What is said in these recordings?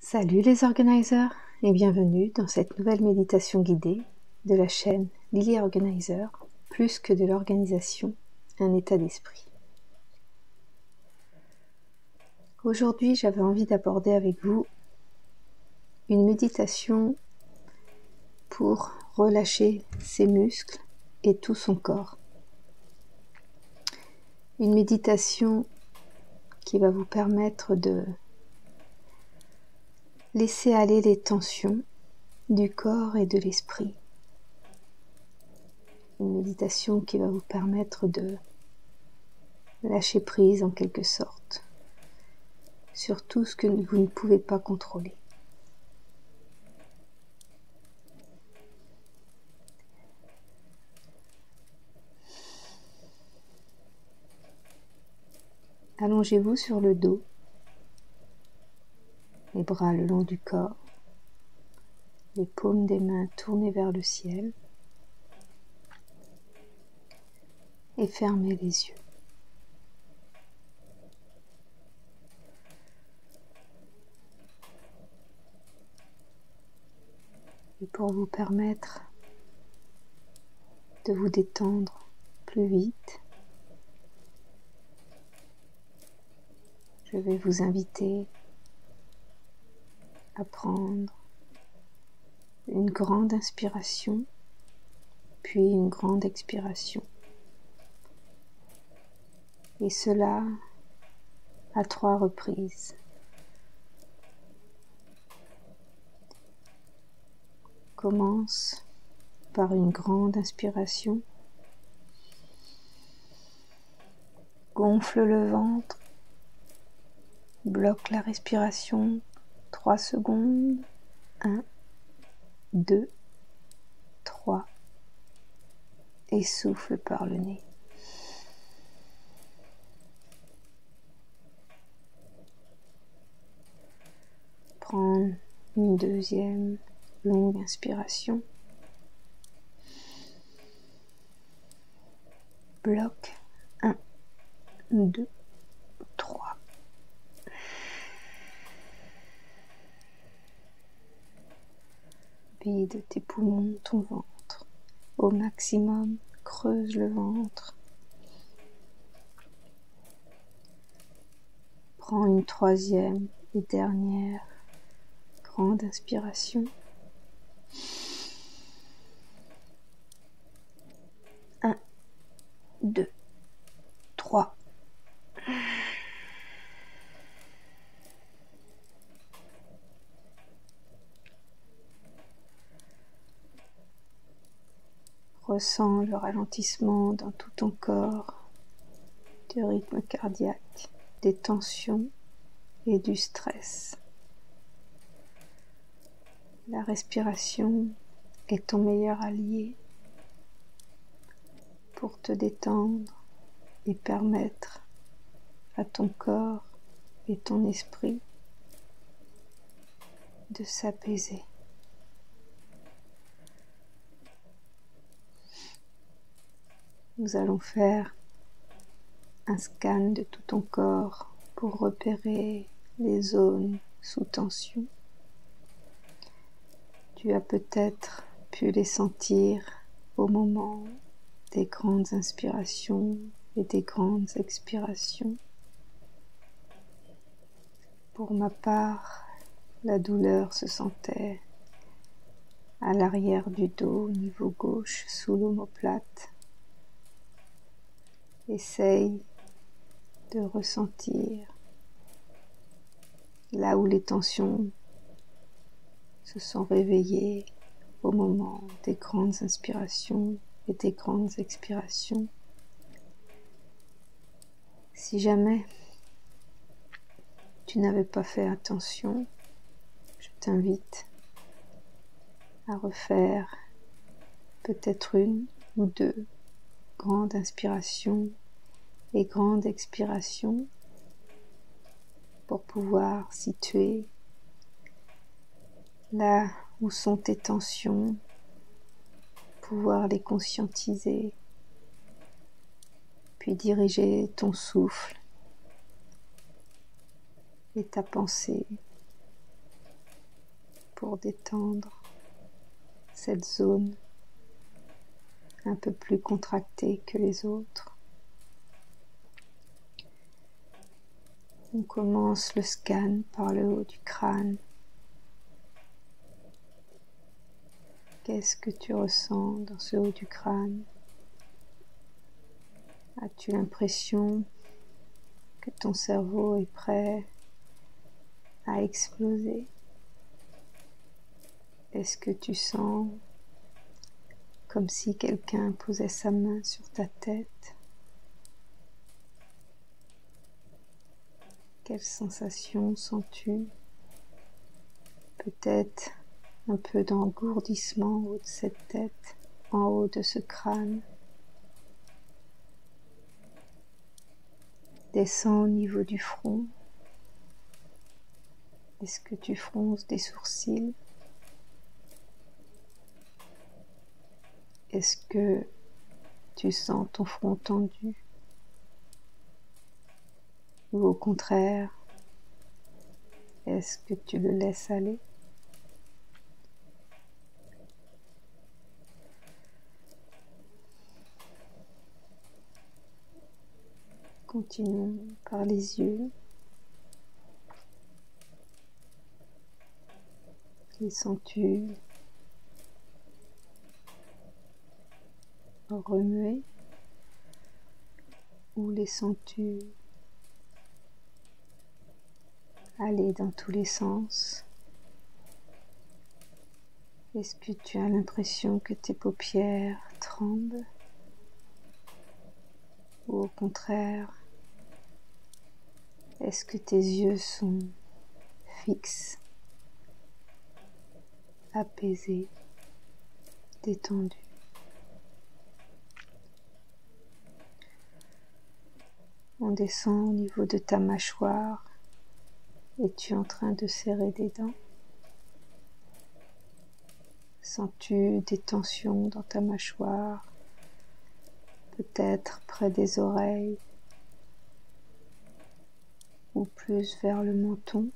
Salut les organisers et bienvenue dans cette nouvelle méditation guidée de la chaîne Lily Organizer, plus que de l'organisation, un état d'esprit. Aujourd'hui, j'avais envie d'aborder avec vous une méditation pour relâcher ses muscles et tout son corps. Une méditation qui va vous permettre de laisser aller les tensions du corps et de l'esprit. Une méditation qui va vous permettre de lâcher prise en quelque sorte sur tout ce que vous ne pouvez pas contrôler. Allongez-vous sur le dos, les bras le long du corps, les paumes des mains tournées vers le ciel et fermez les yeux. Et pour vous permettre de vous détendre plus vite, je vais vous inviter à prendre une grande inspiration, puis une grande expiration. Et cela à 3 reprises. Commence par une grande inspiration. Gonfle le ventre. Bloque la respiration 3 secondes. 1, 2, 3. Et souffle par le nez. Prends une deuxième longue inspiration. Bloque 1, 2, 3. Vide tes poumons, ton ventre. Au maximum, creuse le ventre. Prends une troisième et dernière grande inspiration. 1, 2, 3. Ressens le ralentissement dans tout ton corps, du rythme cardiaque, des tensions et du stress. La respiration est ton meilleur allié pour te détendre et permettre à ton corps et ton esprit de s'apaiser. Nous allons faire un scan de tout ton corps pour repérer les zones sous tension. Tu as peut-être pu les sentir au moment des grandes inspirations et des grandes expirations. Pour ma part, la douleur se sentait à l'arrière du dos, au niveau gauche, sous l'omoplate. Essaye de ressentir là où les tensions se sont réveillées au moment des grandes inspirations et des grandes expirations. Si jamais tu n'avais pas fait attention, je t'invite à refaire peut-être une ou deux grandes inspirations et grandes expirations pour pouvoir situer là où sont tes tensions, pouvoir les conscientiser, puis diriger ton souffle et ta pensée pour détendre cette zone un peu plus contractée que les autres. On commence le scan par le haut du crâne. Qu'est-ce que tu ressens dans ce haut du crâne? As-tu l'impression que ton cerveau est prêt à exploser? Est-ce que tu sens comme si quelqu'un posait sa main sur ta tête? Quelle sensation sens-tu? Peut-être un peu d'engourdissement au haut de cette tête, en haut de ce crâne. Descends au niveau du front. Est-ce que tu fronces des sourcils? Est-ce que tu sens ton front tendu? Ou au contraire, est-ce que tu le laisses aller? Continuons par les yeux. Les sens-tu remuer ou les sens-tu aller dans tous les sens? Est-ce que tu as l'impression que tes paupières tremblent ou au contraire, est-ce que tes yeux sont fixes, apaisés, détendus? On descend au niveau de ta mâchoire. Es-tu en train de serrer des dents? Sens-tu des tensions dans ta mâchoire, peut-être près des oreilles ou plus vers le menton?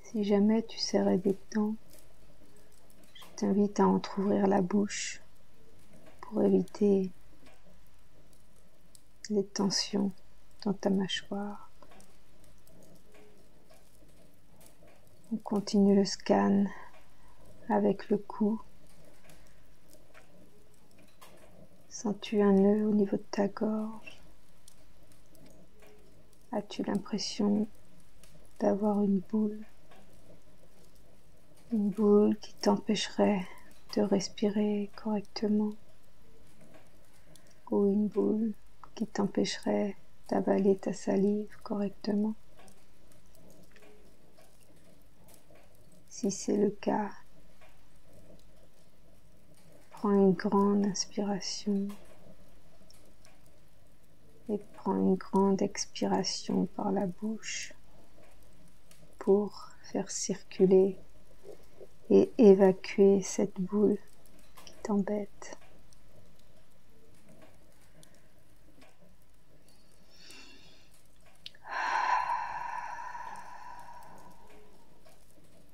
Si jamais tu serrais des dents, je t'invite à entrouvrir la bouche pour éviter les tensions dans ta mâchoire. On continue le scan avec le cou. Sens-tu un nœud au niveau de ta gorge? As-tu l'impression d'avoir une boule qui t'empêcherait de respirer correctement, ou une boule qui t'empêcherait d'avaler ta salive correctement? Si c'est le cas, prends une grande inspiration et prends une grande expiration par la bouche pour faire circuler et évacuer cette boule qui t'embête.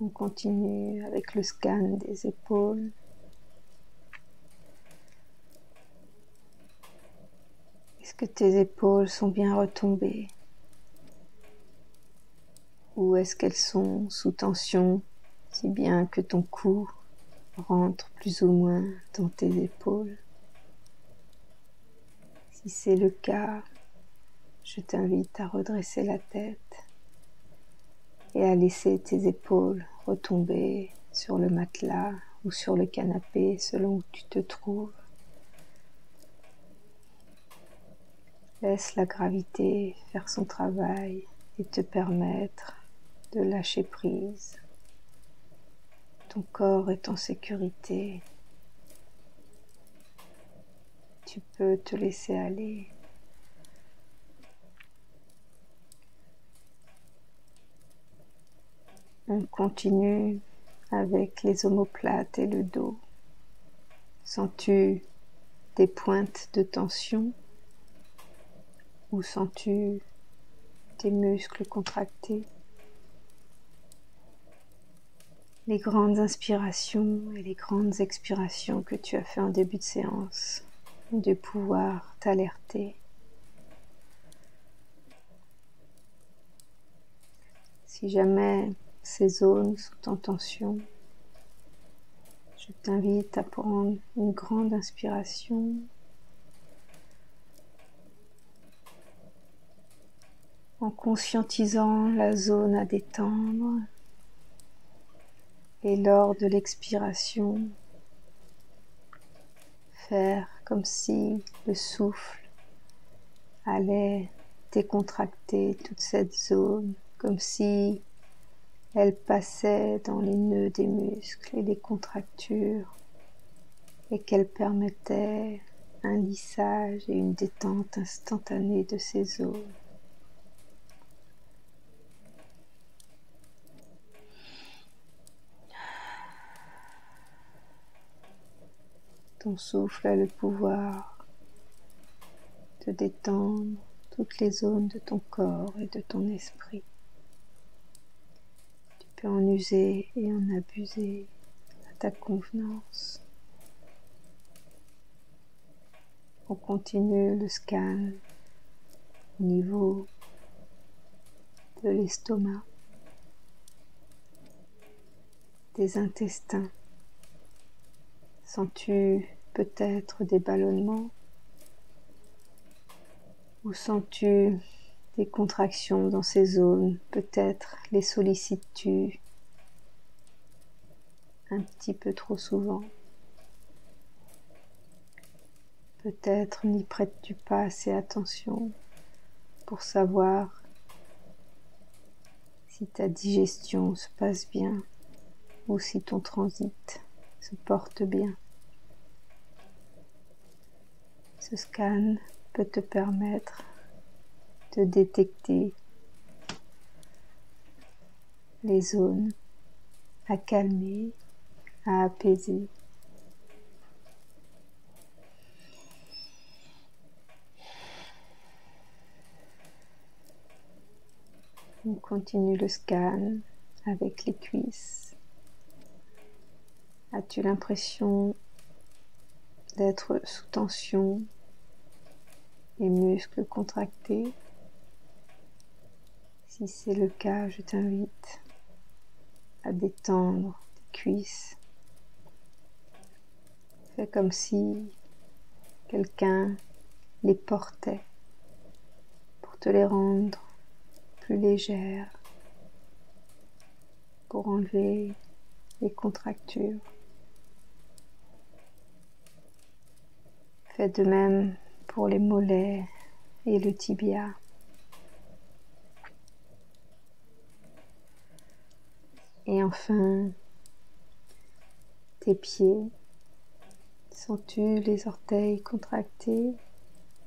On continue avec le scan des épaules. Est-ce que tes épaules sont bien retombées? Ou est-ce qu'elles sont sous tension, si bien que ton cou rentre plus ou moins dans tes épaules? Si c'est le cas, je t'invite à redresser la tête et à laisser tes épaules retomber sur le matelas ou sur le canapé selon où tu te trouves. Laisse la gravité faire son travail et te permettre de lâcher prise. Ton corps est en sécurité. Tu peux te laisser aller. On continue avec les omoplates et le dos. Sens-tu des pointes de tension ou sens-tu tes muscles contractés? les grandes inspirations et les grandes expirations que tu as fait en début de séance ont dû pouvoir t'alerter. Si jamais ces zones sont en tension, je t'invite à prendre une grande inspiration en conscientisant la zone à détendre et lors de l'expiration, faire comme si le souffle allait décontracter toute cette zone, comme si elle passait dans les nœuds des muscles et les contractures et qu'elle permettait un lissage et une détente instantanée de ces zones. Ton souffle a le pouvoir de détendre toutes les zones de ton corps et de ton esprit. Tu peux en user et en abuser à ta convenance. On continue le scan au niveau de l'estomac, des intestins. Sens-tu peut-être des ballonnements ou sens-tu des contractions dans ces zones? Peut-être les sollicites-tu un petit peu trop souvent. Peut-être n'y prêtes-tu pas assez attention pour savoir si ta digestion se passe bien ou si ton transit se porte bien. Ce scan peut te permettre de détecter les zones à calmer, à apaiser. On continue le scan avec les cuisses. As-tu l'impression d'être sous tension, les muscles contractés? Si c'est le cas, je t'invite à détendre tes cuisses. Fais comme si quelqu'un les portait pour te les rendre plus légères, pour enlever les contractures. Fais de même pour les mollets et le tibia. Et enfin, tes pieds. Sens-tu les orteils contractés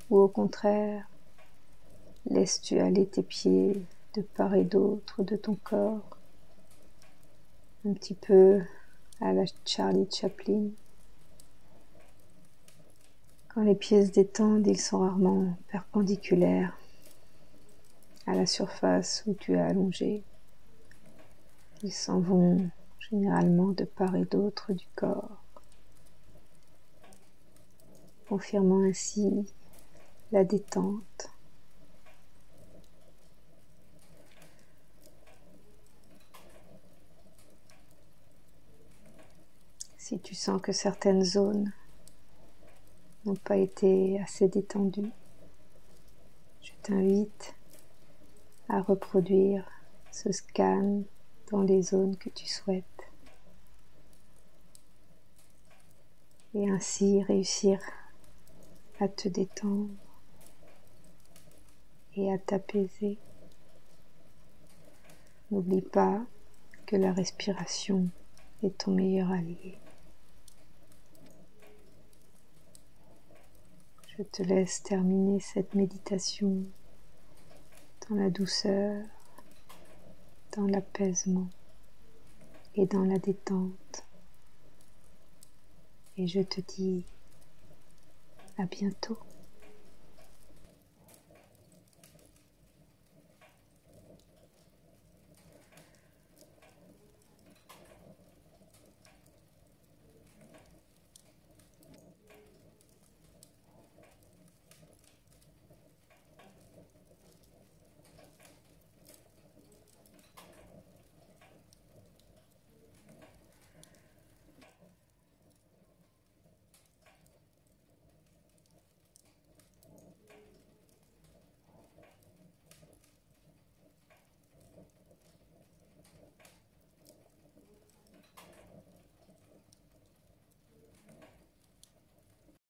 ou au contraire, laisses-tu aller tes pieds de part et d'autre de ton corps, un petit peu à la Charlie Chaplin? Quand les pieds se détendent, ils sont rarement perpendiculaires à la surface où tu es allongé. Ils s'en vont généralement de part et d'autre du corps, confirmant ainsi la détente. Si tu sens que certaines zones n'ont pas été assez détendues, je t'invite à reproduire ce scan dans les zones que tu souhaites et ainsi réussir à te détendre et à t'apaiser. N'oublie pas que la respiration est ton meilleur allié. Je te laisse terminer cette méditation dans la douceur, dans l'apaisement et dans la détente. Et je te dis à bientôt.